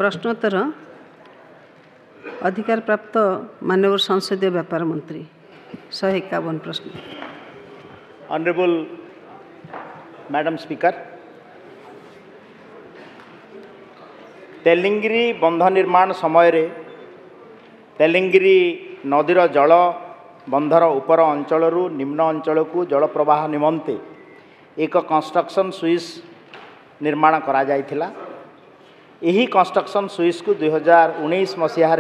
प्रश्नोत्तर अधिकार प्राप्त माननीय संसदीय व्यापार मंत्री 151 प्रश्न। ऑनरेबल मैडम स्पीकर, तेलिंगिरी बंध निर्माण समय तेलिंगिरी नदीर जल बंधर उपर अंचल निम्न अंचल को जल प्रवाह निमंते एक कंस्ट्रक्शन स्विच निर्माण करा जायथिला। यही कंस्ट्रक्शन स्विच को 2019 मसीह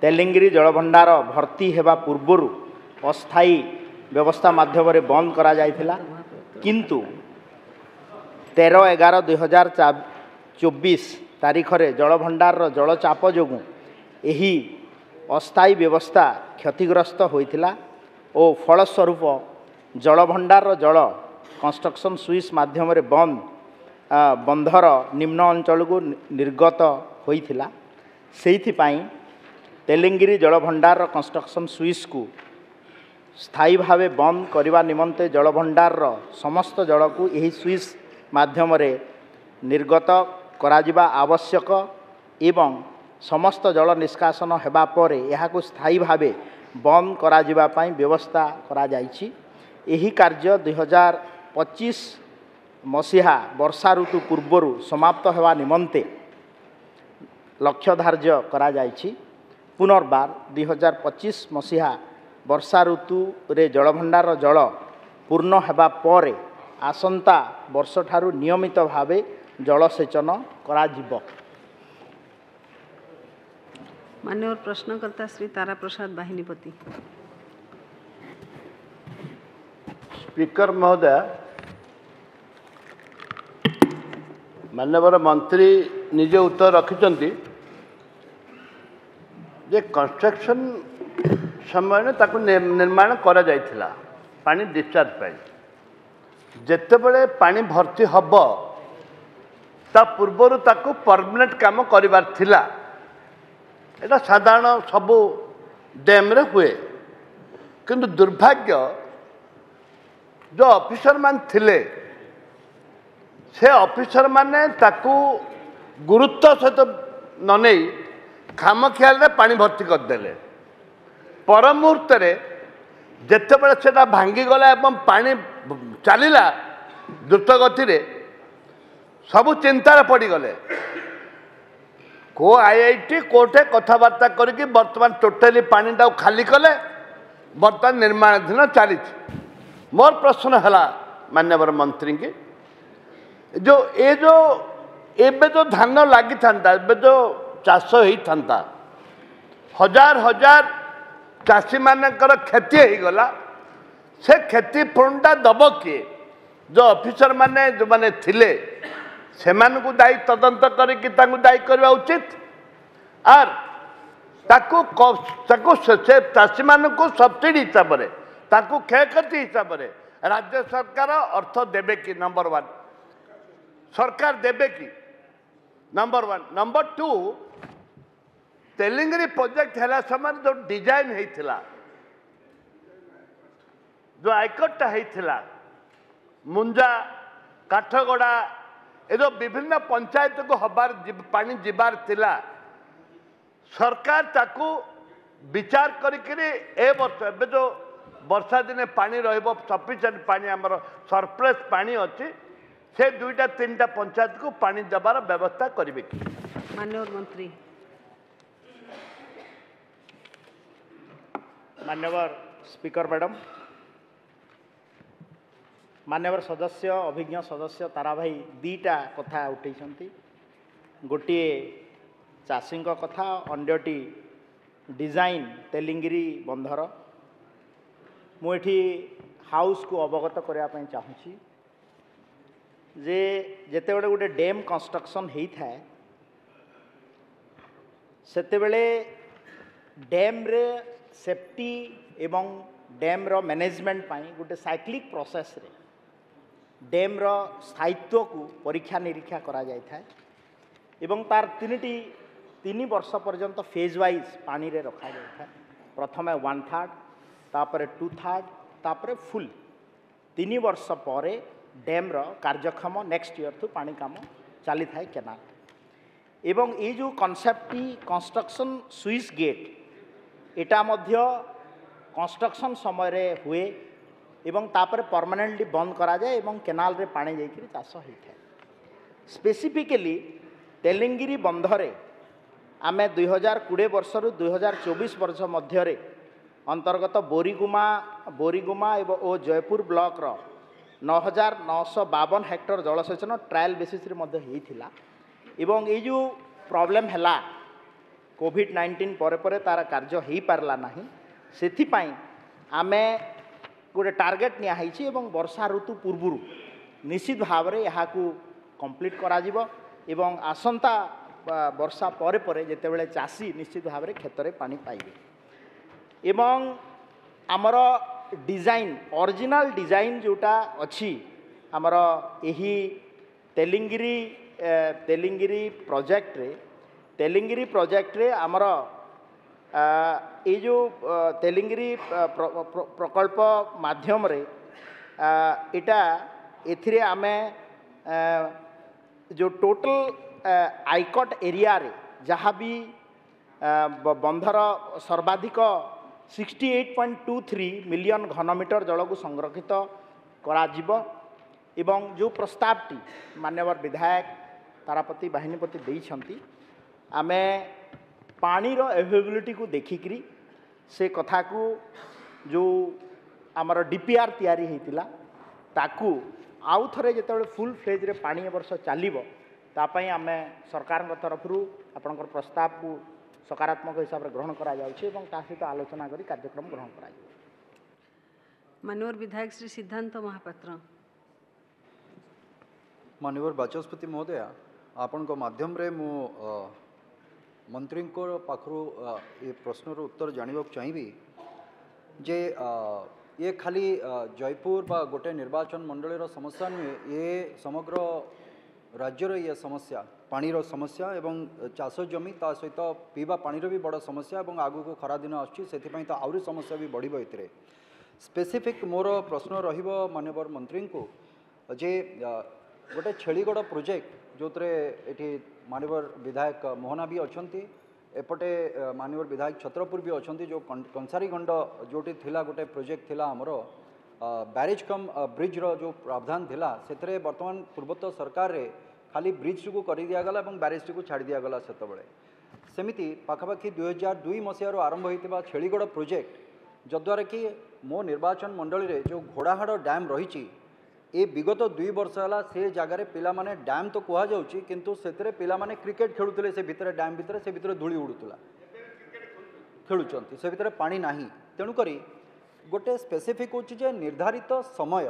तेलिंगिरी जलभंडार भर्ती हेबा पूर्वर अस्थायी व्यवस्था माध्यम बंद करा जायथिला, किंतु 13/11/2024 तारीख रे जलभंडार जलचाप जोगु यही अस्थायी व्यवस्था क्षतिग्रस्त होइथिला और फलस्वरूप जलभंडार जल कंस्ट्रक्शन स्विच माध्यम बंधर निम्न अंचल को निर्गत होइथिला। सेइथिपाई तेलिंगिरी जलभंडार कंस्ट्रक्शन स्विच को स्थायी भावे बंद करने निमंते जलभंडार समस्त जल को यही स्विच माध्यम निर्गत कराजिबा आवश्यक एवं समस्त जल निष्कासन हेबा परे यहाको स्थायी भावे बंद कराजिबा पई व्यवस्था करा जायछि। यही कार्य 2025 मसीहा वर्षा ऋतु पूर्वर समाप्त हेबा निमंते लक्ष्य धार्य करा जायछि। पुनर्बार 2025 मसीहा वर्षा ऋतु रे जलभंडार जल पूर्ण हेबा परे आसंता वर्ष ठारू नियमित भावे जलसेचन करा जिवो। माननीय प्रश्नकर्ता श्री तारा प्रसाद बाहिनीपति। स्पीकर महोदय, माननीय मंत्री निजे उत्तर रखिछंती जे कंस्ट्रक्शन समय ताकू निर्माण करा जायथिला पानी डिस्चार्ज पाई। जेतेबेले पानी भर्ती हब ता पूर्वर ताकू परमानेंट काम करिबार थिला। एटा साधारण सबु डैम रे हुए, किंतु दुर्भाग्य जो ऑफिसर मान थिले से ऑफिसर माने ताकू गुरुत्व सहित न नहीं खाम ख्याल रे पानी भर्ती कर देले। पर मुहूर्त रे जेतेबेले सेटा भांगी गला एवं पानी चलिला द्रुत गति रे सबु चिंतार पड़ी गले। को आईआईटी कोर्टे कथबार्ता करके बर्तमान टोटाली पानी टाक खाली कले। बर्तमान निर्माणाधीन चली। मोर प्रश्न है माननीय मंत्री की जो एबे जो धान लगी था जो चाष होता हजार हजार चाषी मानकर क्षति हो गला, से क्षतिपूर्णटा दब किए? जो ऑफिसर माने जो माने थिले सेमानकु दायी तदंत करके दायी करवा उचित। आर ताकू से चाषी मानकु सब्सिडी हिसाब से ताकू क्षयक्षति हिसाब से राज्य सरकार अर्थ देबे कि? नंबर 1 सरकार देबे कि? नंबर 1। नंबर 2 तेलिंगिरी प्रोजेक्ट है समय जो डिजाइन होता जो आइकटटा होता मुंजा काठगड़ा ए जो विभिन्न पंचायत को हबार पानी जीवार थिला, सरकार ताकू विचार करिकरी ए वर्ष एबे जो वर्षा दिने पानी रहिबो सफिशिएंट पानी हमर सरप्लस पानी अछि से 2-3टा पंचायत को पानी देबार व्यवस्था करिवे कि? माननीय मंत्री। माननीय स्पीकर मैडम, माननीय सदस्य अभिज्ञ सदस्य तारा भाई दीटा कथा उठे। गोटे चाषी कथा, अंडटी डिजाइन तेलिंगिरी बंधर। मुझे हाउस को अवगत करने चाहूँगी जे जेते बड़े गोटे डैम कंस्ट्रक्शन होता है सेतेबेले डैम रे सेफ्टी एवं डैम रो मैनेजमेंट पाई गोटे साइक्लिक प्रोसेस रे डैम रो स्थायित्व को परीक्षा निरीक्षा करा जाय था एवं तार 3 वर्ष पर्यंत फेज वाइज पानी रे रखा जाय था। प्रथमे 1/3, तापर 2/3, तापर फुल 3 वर्ष पर डैम रो कार्यक्षम नेक्स्ट ईयर थु पानी काम चली थाए केनाल। एवं ये जो कॉन्सेप्ट कंस्ट्रक्शन स्विच गेट एटा मध्य कंस्ट्रक्शन समय रे हुए एवं तापर परमानेंटली बंद करा जाए एवं केनाल रे पानी जाइकरी चाष होता है। स्पेसिफिकली तेलिंगिरी बंधरे आमे 2020 वर्ष रु 2024 वर्ष मध्य अंतर्गत बोरीगुमा एवं ओ जयपुर ब्लॉक रो 9952 हेक्टर जलसेचन ट्रायल बेसिस रे मध्य होइथिला एवं ये जो प्रॉब्लम हैला कोविड-19 पर तार कार्य हो पारला नहीं सेथिपाई आमे गोटे टार्गेट नियाही एवं वर्षा ऋतु पूर्व निश्चित भाव में यहाँ कंप्लीट करा जिवो एवं आसंता वर्षा पर जेतेबेले चाषी निश्चित भाव में खेत में पानी पाइबे एवं आमर डिजाइन ओरिजिनल डिजाइन जोटा अच्छी आमर यही तेलिंगिरी प्रोजेक्ट रे आमर ये जो तेलिंगिरी प्रकल्प माध्यम रे इटा एथिरे आमे जो टोटल आईकट एरिया रे जहाँ भी बंधर सर्वाधिक 68.23 मिलियन घनमीटर जल को संरक्षित करा जिवो एवं जो प्रस्तावटी माननीय विधायक तारापति बाहिनीपति देइछंती आमे पानी रो अवेलेबिलिटी को देखिकरी से कथा को जो आमर डीपीआर तैयारी होइतिला ताकू आउ थरे जेतेबेले फुल फ्लेज रे पानी वर्ष चलिबो तापई आमे सरकार तरफ आपनकर प्रस्ताव को सकारात्मक हिसाब से ग्रहण करा जाउछि एवं ता सहित आलोचना करी कार्यक्रम ग्रहण करा जाउछि। माननीय विधायक श्री सिद्धांत महापात्र। माननीय बाचस्पति महोदय आपण माध्यम रे मु मंत्री पाखु ये प्रश्नर उत्तर जानवा चाहिए जे ये खाली जयपुर बा गोटे निर्वाचन मंडल समस्या नुहे ये समग्र राज्यर ये समस्या पानीर समस्या एवं चाष जमी ता सहित पीवा पानीर भी बड़ समस्या एवं आगु को खरा दिन आसपाई तो आहरी समस्या भी बढ़ ए स्पेसिफिक मोर प्रश्न रहिबो माननीय मंत्री को जे गोटे छेलीगढ़ प्रोजेक्ट जो ये माननीय विधायक मोहना भी अच्छा एपटे माननीय विधायक छत्रपुर भी अच्छा जो कंसारीगंड जोटी थिला गोटे प्रोजेक्ट थिला हमरो बैरेज कम ब्रिज रो जो प्रावधान थिला सेतरे वर्तमान पूर्वोत्तर सरकार रे खाली ब्रिज को कर दिगला और बैरेज को छाड़ दिगला सेतबेले सेमिति पाखापाखि 2002 मसीहार आरंभ होता छेलीगढ़ प्रोजेक्ट जद्वारा कि मो निर्वाचन मंडल रे जो घोड़ाहाड़ डैम रही ए विगत 2 वर्ष है से जगार पिला माने डैम तो कह जाऊँगी किंतु से पिला माने क्रिकेट खेलुले से भितर डैम भितर से भितर धूली उड़ूला खेलुंट से भितर पानी नाही तेणुक गोटे स्पेसिफिक होचे निर्धारित समय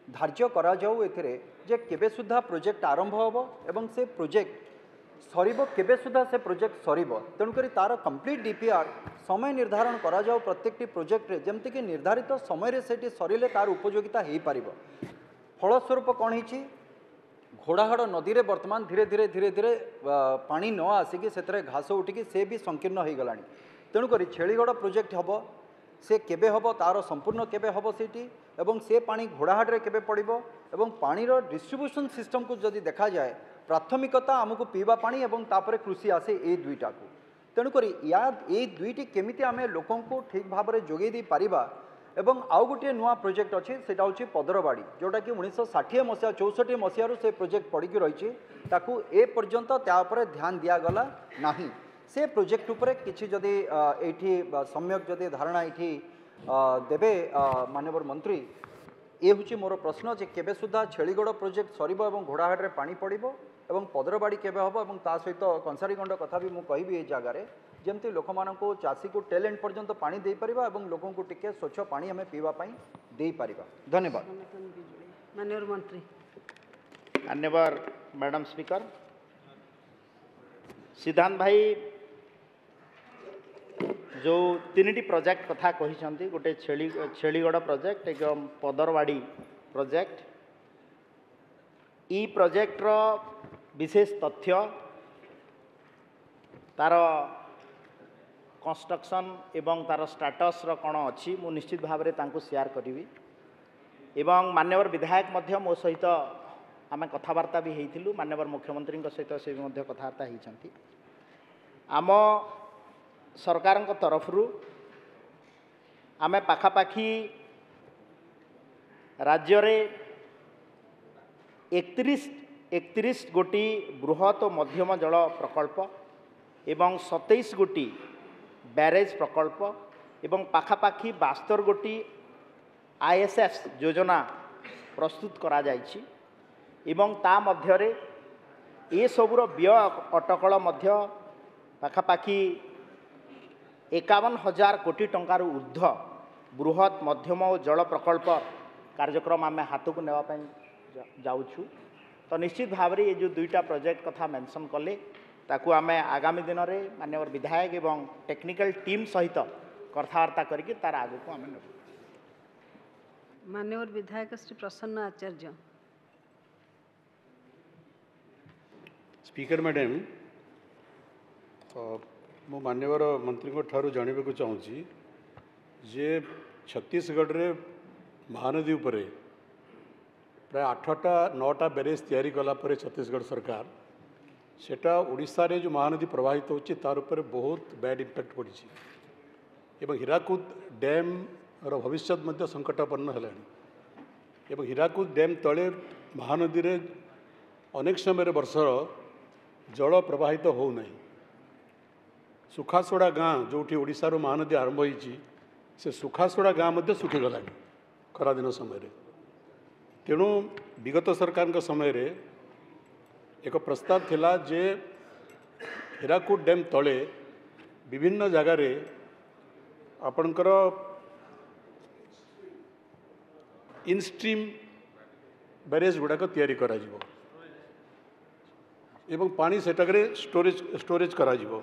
धार्य करा जाऊ एथिरे जे केबे सुधा प्रोजेक्ट आरंभ होबो एवं से प्रोजेक्ट सरीबो केबे सुधा से प्रोजेक्ट सरीबो तेणुक तार कंप्लीट डीपीआर समय निर्धारण करा जाऊ प्रत्येकटी प्रोजेक्ट रे जेमति कि निर्धारित समय रे सेठी सरीले तार उपयोगिता हेई पारिबो फलस्वरूप कौन हो घोड़ाहाड़ नदी रे वर्तमान धीरे धीरे धीरे धीरे पानी न आसिकी से घास उठिकी से भी संकीर्ण हो गलानी तेणुक छेलीगढ़ प्रोजेक्ट हम से केबे हम तार संपूर्ण केबे हम सेठी एवं से पानी घोड़ाहाड़ रे केबे पड़िबो एवं पानी रो डिस्ट्रीब्यूशन सिस्टम को जदि देखा जाए प्राथमिकता आमको पीवा पानी एवं तापरे कृषि आसे ए दुईटा को तेणुक या ए दुईटी केमिति आमे लोकों को ठीक भाव में जोगै दी पारिबा एवं आउ गोटे नुआ प्रोजेक्ट अच्छी सेटा हूँ पदरबाड़ी जोटा कि 1960 मसीहा 64 मसीह से प्रोजेक्ट पड़ी रही ताकू ए पर्यंत त्यापर ध्यान दिगला नहीं से प्रोजेक्ट उपरे किछि जदि एठी सम्यक जदि धारणा एठी देबे माननीय मंत्री ये हूँ मोर प्रश्न जे केबे सुधा छेलीगढ़ प्रोजेक्ट सरीबो एवं घोड़ाहाड़ रे पानी पड़िबो एवं पदरबाड़ी केबे हबो एवं ता सहित कंसारीगंड कथा भी मु कहबी ए जगार जमती लोक मानू चाषी को टेलेंट पर्यंत पानी दे परिबा एवं लोगों को टिके स्वच्छ पानी हमें पीवा पाई दे परिबा। धन्यवाद माननीय मंत्री। धन्यवाद मैडम स्पीकर। सिद्धांत भाई जो 3टी प्रोजेक्ट कथा कही गोटे छेलीगढ़ प्रोजेक्ट एक पदरवाड़ी प्रोजेक्ट ई प्रोजेक्ट रो विशेष तथ्य तार कंस्ट्रक्शन एवं तार स्टाटस रो कौन अच्छी मु निश्चित भाव में शेयर करी एवं माननीय विधायक मो सहित आम कथबार्ता भी होइथिलु माननीय मुख्यमंत्री सहित से भी कथबार्ता होइछंती। आम सरकार तरफ आम पाखापाखी राज्य रे 31 गोटी बृहत और मध्यम जल प्रकल्प एवं 27 गोटी बैरेज प्रकल्प एवं पाखापाखी 72 गोटी ISS योजना प्रस्तुत करा जाइछि एवं ता मध्यरे ए सबुर व्यय अटकल मध्य पाखापाखी 51,000 कोटी टंकार ऊर्ध्व बृहत मध्यम और जल प्रकल्प कार्यक्रम आम हाथ को नेवाई जाऊँ। तो निश्चित भाव में ये जो दुईटा प्रोजेक्ट कथा मेंशन कले ताकू आम आगामी दिन में माननीय विधायक एवं टेक्निकल टीम सहित कथबार्ता करके तार आग को आम नेब। माननीय विधायक श्री प्रसन्न आचार्य। स्पीकर मैडम मु माननीय मंत्री ठारू जानवाक चाहूँगी जे छत्तीसगढ़ रे महानदी उपरे प्राय 8टा 9टा बैरेज तैयारी कला परे छत्तीसगढ़ सरकार सेटा ओडिशा रे जो महानदी प्रवाहित होची तार ऊपर बहुत बैड इम्पैक्ट पड़ी एवं हीराकुद डैम रो भविष्य मध्य संकटापन्न हेलानी एवं हीराकुद डैम तले महानदी रे अनेक समय वर्षर जल प्रवाहित हो नहीं। सुखासोड़ा गाँ जो ओडिशार महानदी आरंभ होती से सुखासोड़ा गाँ मध्य सुखीगला खरादिन समय तेणु विगत सरकार समय रे एक प्रस्ताव थिला जे हीराकुद डैम तले विभिन्न जगार आपणकर इनस्ट्रीम बैरेज गुड़ाक तैयारी करा जिवो एवं पानी सेटाकरे स्टोरेज करा जिवो।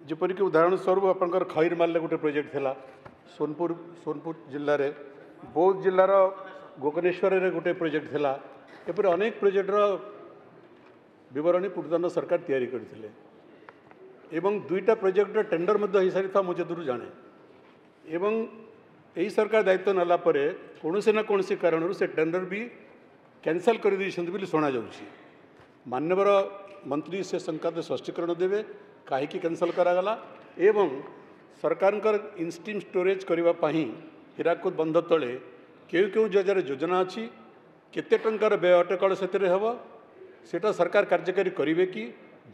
जेपरिक उदाहरण स्वरूप आपंकर खैरमाल गोटे प्रोजेक्ट थिला सोनपुर जिले में बौद्ध जिलार गोकर्णेश्वर रे गोटे प्रोजेक्ट थिला एपरि अनेक प्रोजेक्टर विवरणी पूर्वतन सरकार तैयारी करथिले एवं दुईटा प्रोजेक्टर टेंडर मध्य हो सारी था मुझे दूर जाने एवं यही सरकार दायित्व नाला परे कौनसी ना कौनसी कारण से टेंडर भी कैंसल कर देइछन्ति बोली सुना जाउछि। माननीय मंत्री से संक्रांत स्पष्टीकरण देवे कहीं कैंसल करागला एवं सरकार इनस्ट्रीम स्टोरेज करने हीराकुद बंध तले क्यों क्यों जगह योजना अच्छी केते टंकार व्यय अटकल से सेटा सरकार कार्यकारी करेंगे कि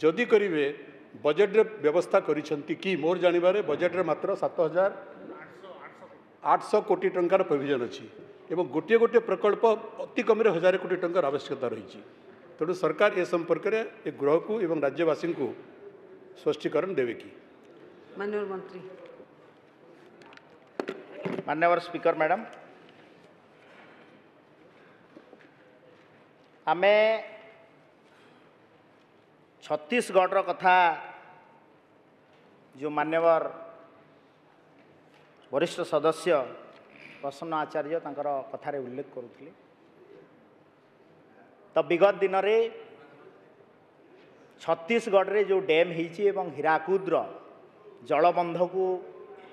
जदि करेंगे बजेट रे व्यवस्था करिसेंति कि मोर जानिबारे बजेट रे मात्र 7,800 कोटी टंकार प्रोविजन अच्छी एवं गोटे गोटे प्रकल्प अति कम 1,000 कोटी टंकार आवश्यकता रही तेणु सरकार ए संपर्क में ए गृह को एवं राज्यवासी को स्पष्टीकरण देवे कि। माननीय मंत्री। माननीय स्पीकर मैडम आमे छत्तीसगढ़ कथा जो माननीय वरिष्ठ सदस्य प्रसन्न आचार्य तांकर कथारे उल्लेख करुଥିଲେ तो विगत दिन में छत्तीसगढ़ रे जो डैम होती एवं हीराकुद्र जलबंध को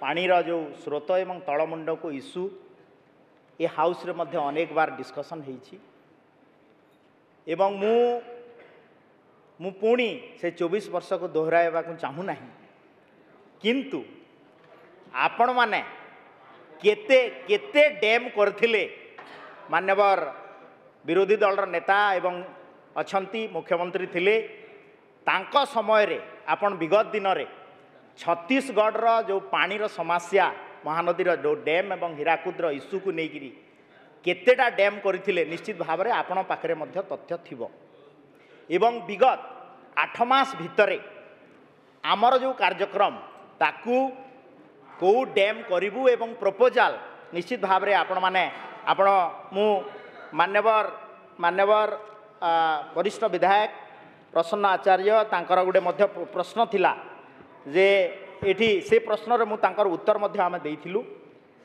पानीर जो स्रोत एवं तलमुंड को इश्यू ये हाउस रे मध्य अनेक बार डिस्कशन होती एवं मु पुणी से 24 वर्ष को दोहराइबा को चाहूना किंतु आपण माने केते केते डैम करथिले मान्यवर विरोधी दल नेता एवं अछंती मुख्यमंत्री थिले तांको समय रे आपण विगत दिन रे छत्तीसगढ़ जो पानीर समस्या महानदीर जो डैम एवं हीराकुद्र इश्यू को लेकिन केतेटा डैम करथिले निश्चित भाव में आपण पाखरे मध्य तथ्य थिबो एवं विगत 8 मास भितरे आमर जो कार्यक्रम ताकू कौ डैम करूँ एवं प्रपोजाल निश्चित भाव में आपण माने आपण मु मान्यवर वरिष्ठ विधायक प्रसन्न आचार्य तांकर गोटे मध्य प्रश्न थिला जे एठी से प्रश्न रे मु तांकर उत्तर मध्य आमे देइथिलु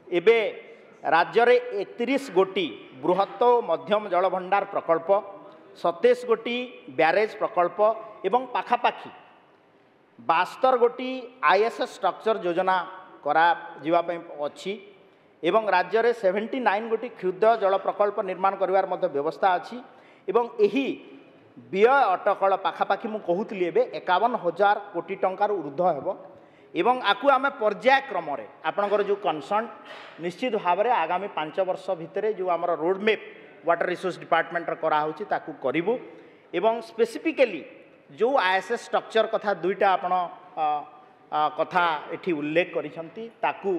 एबे राज्य रे 31 गोटी बृहत मध्यम जल भंडार प्रकल्प 27 गोटी बैरेज प्रकल्प एवं पाखापाखी 72 गोटी ISS स्ट्रक्चर योजना करा जीवा पई अछि एवं राज्य में 79 गोटी क्षुद्र जल प्रकल्प निर्माण करिवार मध्य व्यवस्था अच्छी एवं यही व्यय अटकल पाखापाखि मु कहूली 51,000 कोटी टंकार ऊर्ध्व हेब एवं आकु आम पर्यायक्रम आपणकर जो कनसर्न निश्चित भाव में आगामी 5 वर्ष भितर जो आम रोडमेप वाटर रिसोर्स डिपार्टमेंट कराऊँगी ताकू करूँ एवं स्पेसिफिकली जो आईएसएस स्ट्रक्चर कथा दुईटा आपण कथा एठी उल्लेख करिसंती ताकू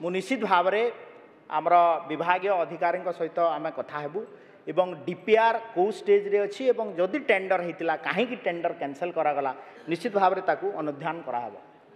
मु निश्चित भाव में आमर विभागीय अधिकारी सहित आम कथा हेबू एवं डीपीआर कौ स्टेज रे अच्छी एवं जदि टेंडर होता कहीं टेंडर कैंसल करागला निश्चित भाव में ताकू अनुध्यान कराहबो।